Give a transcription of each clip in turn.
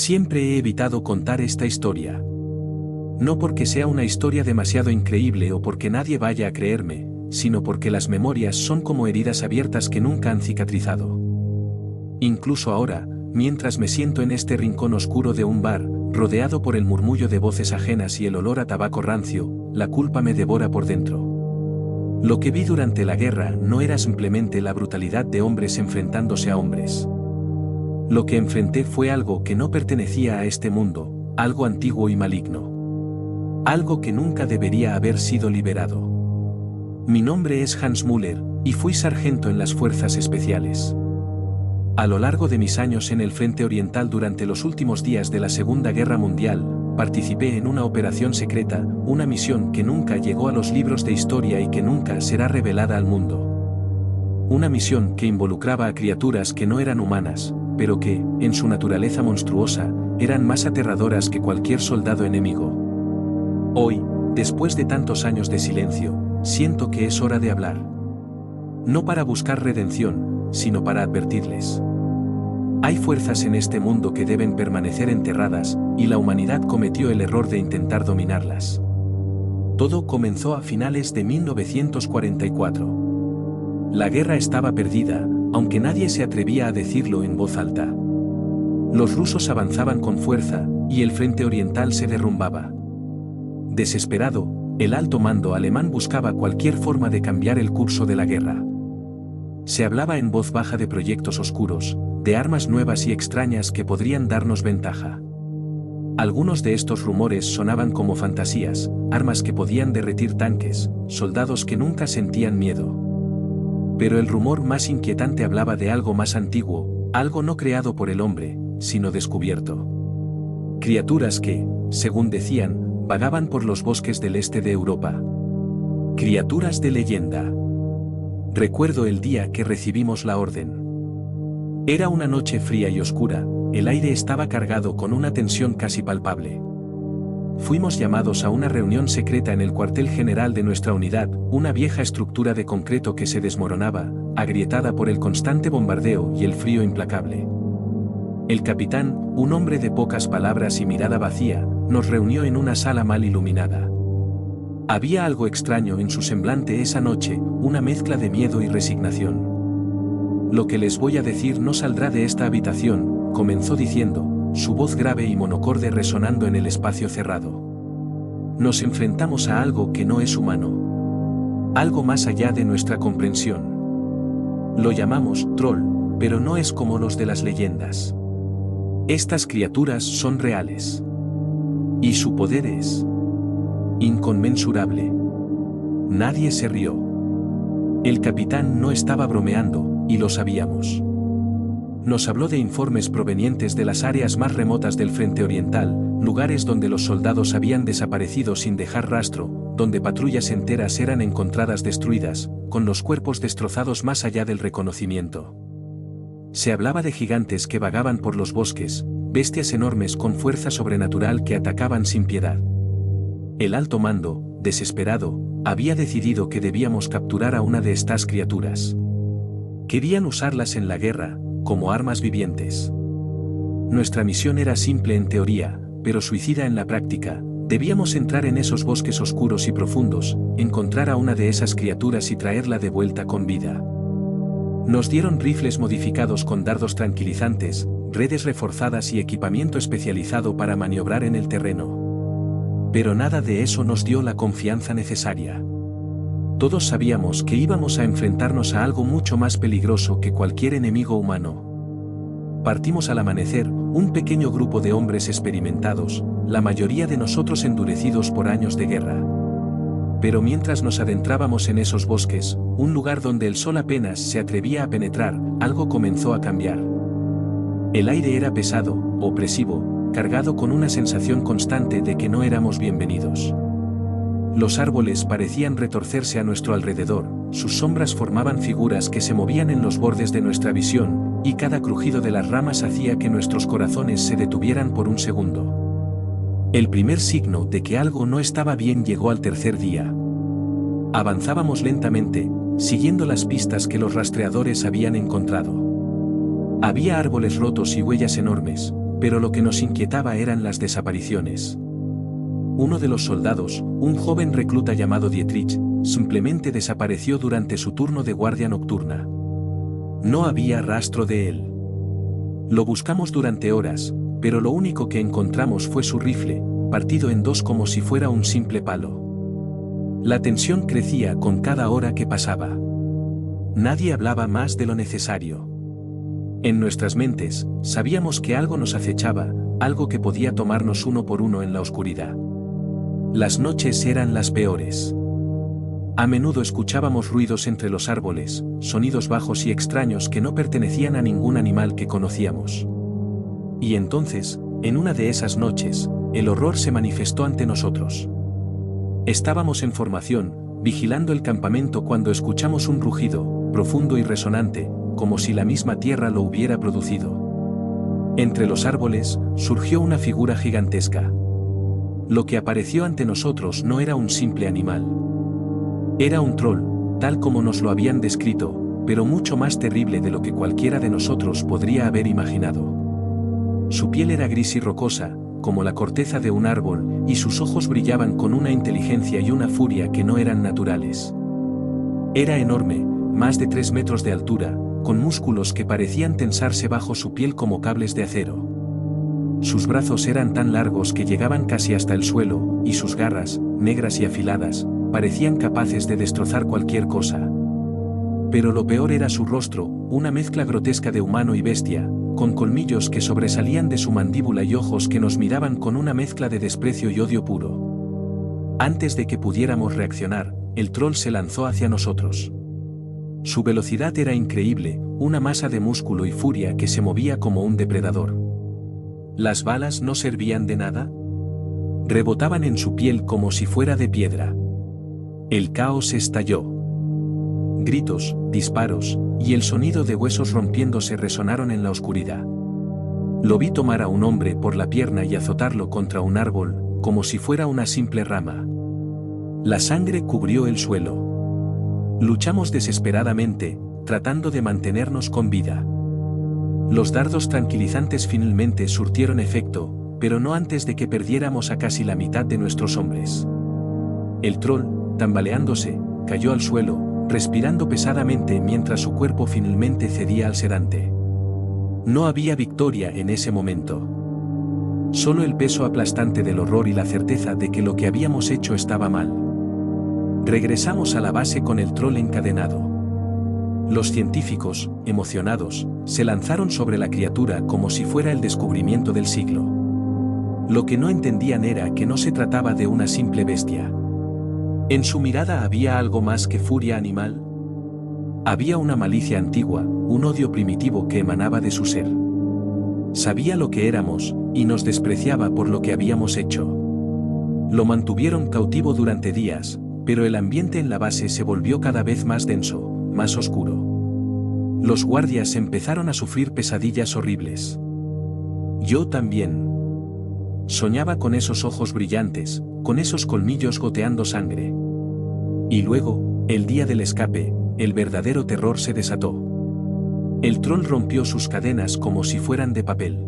Siempre he evitado contar esta historia. No porque sea una historia demasiado increíble o porque nadie vaya a creerme, sino porque las memorias son como heridas abiertas que nunca han cicatrizado. Incluso ahora, mientras me siento en este rincón oscuro de un bar, rodeado por el murmullo de voces ajenas y el olor a tabaco rancio, la culpa me devora por dentro. Lo que vi durante la guerra no era simplemente la brutalidad de hombres enfrentándose a hombres. Lo que enfrenté fue algo que no pertenecía a este mundo, algo antiguo y maligno. Algo que nunca debería haber sido liberado. Mi nombre es Hans Müller, y fui sargento en las Fuerzas Especiales. A lo largo de mis años en el Frente Oriental durante los últimos días de la Segunda Guerra Mundial, participé en una operación secreta, una misión que nunca llegó a los libros de historia y que nunca será revelada al mundo. Una misión que involucraba a criaturas que no eran humanas, pero que, en su naturaleza monstruosa, eran más aterradoras que cualquier soldado enemigo. Hoy, después de tantos años de silencio, siento que es hora de hablar. No para buscar redención, sino para advertirles. Hay fuerzas en este mundo que deben permanecer enterradas, y la humanidad cometió el error de intentar dominarlas. Todo comenzó a finales de 1944. La guerra estaba perdida, aunque nadie se atrevía a decirlo en voz alta. Los rusos avanzaban con fuerza, y el Frente Oriental se derrumbaba. Desesperado, el alto mando alemán buscaba cualquier forma de cambiar el curso de la guerra. Se hablaba en voz baja de proyectos oscuros, de armas nuevas y extrañas que podrían darnos ventaja. Algunos de estos rumores sonaban como fantasías, armas que podían derretir tanques, soldados que nunca sentían miedo. Pero el rumor más inquietante hablaba de algo más antiguo, algo no creado por el hombre, sino descubierto. Criaturas que, según decían, vagaban por los bosques del este de Europa. Criaturas de leyenda. Recuerdo el día que recibimos la orden. Era una noche fría y oscura, el aire estaba cargado con una tensión casi palpable. Fuimos llamados a una reunión secreta en el cuartel general de nuestra unidad, una vieja estructura de concreto que se desmoronaba, agrietada por el constante bombardeo y el frío implacable. El capitán, un hombre de pocas palabras y mirada vacía, nos reunió en una sala mal iluminada. Había algo extraño en su semblante esa noche, una mezcla de miedo y resignación. Lo que les voy a decir no saldrá de esta habitación, comenzó diciendo, su voz grave y monocorde resonando en el espacio cerrado. Nos enfrentamos a algo que no es humano. Algo más allá de nuestra comprensión. Lo llamamos troll, pero no es como los de las leyendas. Estas criaturas son reales. Y su poder es inconmensurable. Nadie se rió. El capitán no estaba bromeando, y lo sabíamos. Nos habló de informes provenientes de las áreas más remotas del Frente Oriental, lugares donde los soldados habían desaparecido sin dejar rastro, donde patrullas enteras eran encontradas destruidas, con los cuerpos destrozados más allá del reconocimiento. Se hablaba de gigantes que vagaban por los bosques, bestias enormes con fuerza sobrenatural que atacaban sin piedad. El alto mando, desesperado, había decidido que debíamos capturar a una de estas criaturas. Querían usarlas en la guerra, como armas vivientes. Nuestra misión era simple en teoría, pero suicida en la práctica. Debíamos entrar en esos bosques oscuros y profundos, encontrar a una de esas criaturas y traerla de vuelta con vida. Nos dieron rifles modificados con dardos tranquilizantes, redes reforzadas y equipamiento especializado para maniobrar en el terreno. Pero nada de eso nos dio la confianza necesaria. Todos sabíamos que íbamos a enfrentarnos a algo mucho más peligroso que cualquier enemigo humano. Partimos al amanecer, un pequeño grupo de hombres experimentados, la mayoría de nosotros endurecidos por años de guerra. Pero mientras nos adentrábamos en esos bosques, un lugar donde el sol apenas se atrevía a penetrar, algo comenzó a cambiar. El aire era pesado, opresivo, cargado con una sensación constante de que no éramos bienvenidos. Los árboles parecían retorcerse a nuestro alrededor, sus sombras formaban figuras que se movían en los bordes de nuestra visión, y cada crujido de las ramas hacía que nuestros corazones se detuvieran por un segundo. El primer signo de que algo no estaba bien llegó al tercer día. Avanzábamos lentamente, siguiendo las pistas que los rastreadores habían encontrado. Había árboles rotos y huellas enormes, pero lo que nos inquietaba eran las desapariciones. Uno de los soldados, un joven recluta llamado Dietrich, simplemente desapareció durante su turno de guardia nocturna. No había rastro de él. Lo buscamos durante horas, pero lo único que encontramos fue su rifle, partido en dos como si fuera un simple palo. La tensión crecía con cada hora que pasaba. Nadie hablaba más de lo necesario. En nuestras mentes, sabíamos que algo nos acechaba, algo que podía tomarnos uno por uno en la oscuridad. Las noches eran las peores. A menudo escuchábamos ruidos entre los árboles, sonidos bajos y extraños que no pertenecían a ningún animal que conocíamos. Y entonces, en una de esas noches, el horror se manifestó ante nosotros. Estábamos en formación, vigilando el campamento cuando escuchamos un rugido, profundo y resonante, como si la misma tierra lo hubiera producido. Entre los árboles, surgió una figura gigantesca. Lo que apareció ante nosotros no era un simple animal. Era un troll, tal como nos lo habían descrito, pero mucho más terrible de lo que cualquiera de nosotros podría haber imaginado. Su piel era gris y rocosa, como la corteza de un árbol, y sus ojos brillaban con una inteligencia y una furia que no eran naturales. Era enorme, más de 3 metros de altura, con músculos que parecían tensarse bajo su piel como cables de acero. Sus brazos eran tan largos que llegaban casi hasta el suelo, y sus garras, negras y afiladas, parecían capaces de destrozar cualquier cosa. Pero lo peor era su rostro, una mezcla grotesca de humano y bestia, con colmillos que sobresalían de su mandíbula y ojos que nos miraban con una mezcla de desprecio y odio puro. Antes de que pudiéramos reaccionar, el troll se lanzó hacia nosotros. Su velocidad era increíble, una masa de músculo y furia que se movía como un depredador. ¿Las balas no servían de nada? Rebotaban en su piel como si fuera de piedra. El caos estalló. Gritos, disparos, y el sonido de huesos rompiéndose resonaron en la oscuridad. Lo vi tomar a un hombre por la pierna y azotarlo contra un árbol, como si fuera una simple rama. La sangre cubrió el suelo. Luchamos desesperadamente, tratando de mantenernos con vida. Los dardos tranquilizantes finalmente surtieron efecto, pero no antes de que perdiéramos a casi la mitad de nuestros hombres. El troll, tambaleándose, cayó al suelo, respirando pesadamente mientras su cuerpo finalmente cedía al sedante. No había victoria en ese momento. Solo el peso aplastante del horror y la certeza de que lo que habíamos hecho estaba mal. Regresamos a la base con el troll encadenado. Los científicos, emocionados, se lanzaron sobre la criatura como si fuera el descubrimiento del siglo. Lo que no entendían era que no se trataba de una simple bestia. En su mirada había algo más que furia animal. Había una malicia antigua, un odio primitivo que emanaba de su ser. Sabía lo que éramos, y nos despreciaba por lo que habíamos hecho. Lo mantuvieron cautivo durante días, pero el ambiente en la base se volvió cada vez más denso, más oscuro. Los guardias empezaron a sufrir pesadillas horribles. Yo también. Soñaba con esos ojos brillantes, con esos colmillos goteando sangre. Y luego, el día del escape, el verdadero terror se desató. El troll rompió sus cadenas como si fueran de papel.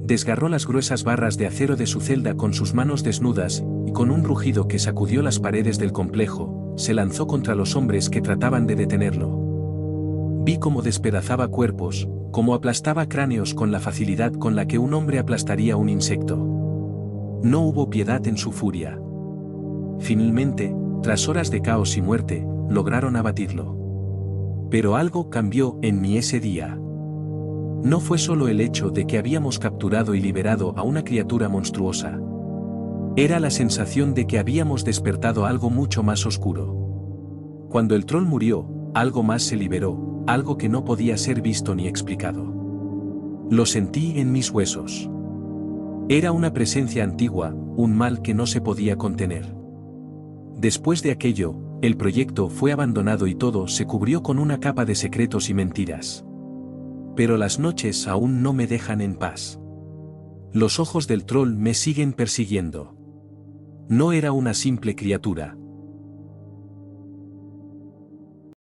Desgarró las gruesas barras de acero de su celda con sus manos desnudas, y con un rugido que sacudió las paredes del complejo, se lanzó contra los hombres que trataban de detenerlo. Vi cómo despedazaba cuerpos, cómo aplastaba cráneos con la facilidad con la que un hombre aplastaría un insecto. No hubo piedad en su furia. Finalmente, tras horas de caos y muerte, lograron abatirlo. Pero algo cambió en mí ese día. No fue solo el hecho de que habíamos capturado y liberado a una criatura monstruosa. Era la sensación de que habíamos despertado algo mucho más oscuro. Cuando el troll murió, algo más se liberó, algo que no podía ser visto ni explicado. Lo sentí en mis huesos. Era una presencia antigua, un mal que no se podía contener. Después de aquello, el proyecto fue abandonado y todo se cubrió con una capa de secretos y mentiras. Pero las noches aún no me dejan en paz. Los ojos del troll me siguen persiguiendo. No era una simple criatura,